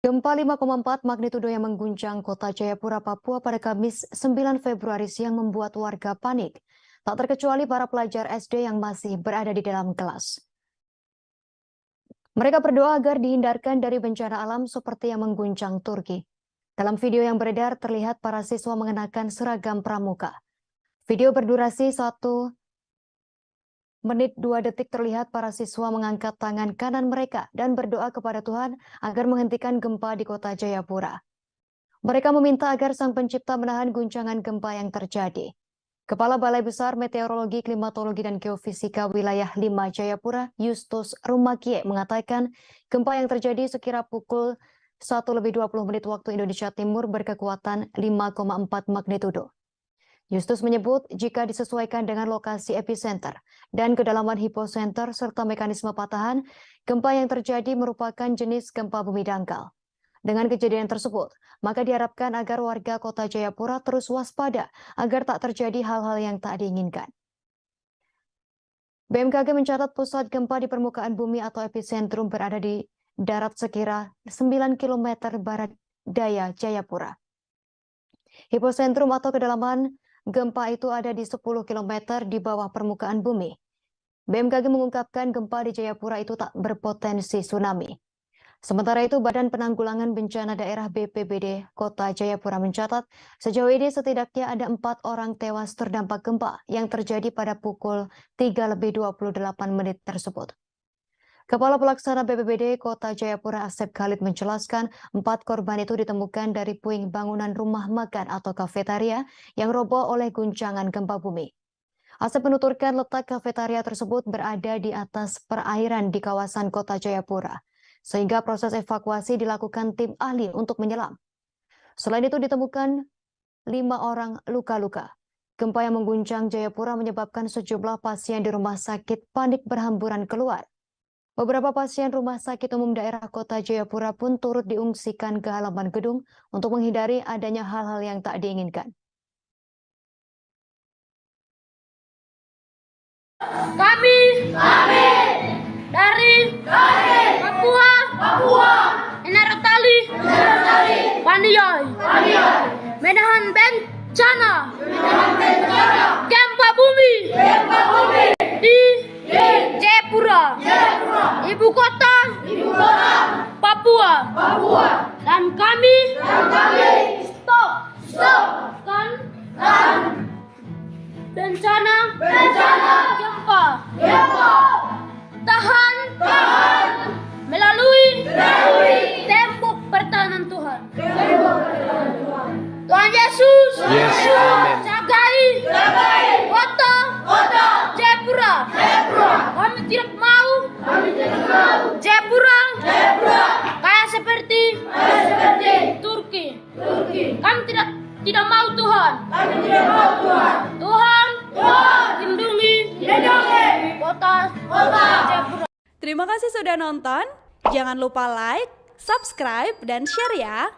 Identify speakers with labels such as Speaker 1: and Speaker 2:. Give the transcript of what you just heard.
Speaker 1: Gempa 5,4 magnitudo yang mengguncang kota Jayapura, Papua pada Kamis 9 Februari siang membuat warga panik. Tak terkecuali para pelajar SD yang masih berada di dalam kelas. Mereka berdoa agar dihindarkan dari bencana alam seperti yang mengguncang Turki. Dalam video yang beredar terlihat para siswa mengenakan seragam pramuka. Video berdurasi 1 menit 2 detik terlihat para siswa mengangkat tangan kanan mereka dan berdoa kepada Tuhan agar menghentikan gempa di kota Jayapura. Mereka meminta agar Sang Pencipta menahan guncangan gempa yang terjadi. Kepala Balai Besar Meteorologi, Klimatologi, dan Geofisika Wilayah 5 Jayapura, Justus Rumakie, mengatakan gempa yang terjadi sekira pukul 1:20 waktu Indonesia Timur berkekuatan 5,4 magnitudo. Justus menyebut jika disesuaikan dengan lokasi epicenter dan kedalaman hipocenter serta mekanisme patahan, gempa yang terjadi merupakan jenis gempa bumi dangkal. Dengan kejadian tersebut, maka diharapkan agar warga kota Jayapura terus waspada agar tak terjadi hal-hal yang tak diinginkan. BMKG mencatat pusat gempa di permukaan bumi atau epicentrum berada di darat sekira 9 km barat daya Jayapura. Hipocentrum atau kedalaman gempa itu ada di 10 km di bawah permukaan bumi. BMKG mengungkapkan gempa di Jayapura itu tak berpotensi tsunami. Sementara itu, Badan Penanggulangan Bencana Daerah BPBD Kota Jayapura mencatat sejauh ini setidaknya ada 4 orang tewas terdampak gempa yang terjadi pada pukul 3:28 tersebut. Kepala Pelaksana BPBD Kota Jayapura Asep Khalid menjelaskan 4 korban itu ditemukan dari puing bangunan rumah makan atau kafetaria yang roboh oleh guncangan gempa bumi. Asep menuturkan letak kafetaria tersebut berada di atas perairan di kawasan Kota Jayapura, sehingga proses evakuasi dilakukan tim ahli untuk menyelam. Selain itu ditemukan 5 orang luka-luka. Gempa yang mengguncang Jayapura menyebabkan sejumlah pasien di rumah sakit panik berhamburan keluar. Beberapa pasien rumah sakit umum daerah Kota Jayapura pun turut diungsikan ke halaman gedung untuk menghindari adanya hal-hal yang tak diinginkan.
Speaker 2: Kami dari Papua, Enarotali, Paniai, menahan bencana gempa bumi di Jayapura, ibu kota Papua, dan kami stopkan bencana gempa tahan melalui tembok pertahanan Tuhan. Tuhan Yesus,
Speaker 3: amin.
Speaker 2: jagai kota Jayapura. Kami tidak mau Jayapura kayak seperti Turki. Kami tidak mau Tuhan. Tuhan lindungi kota Jayapura.
Speaker 4: Terima kasih sudah nonton. Jangan lupa like, subscribe, dan share ya.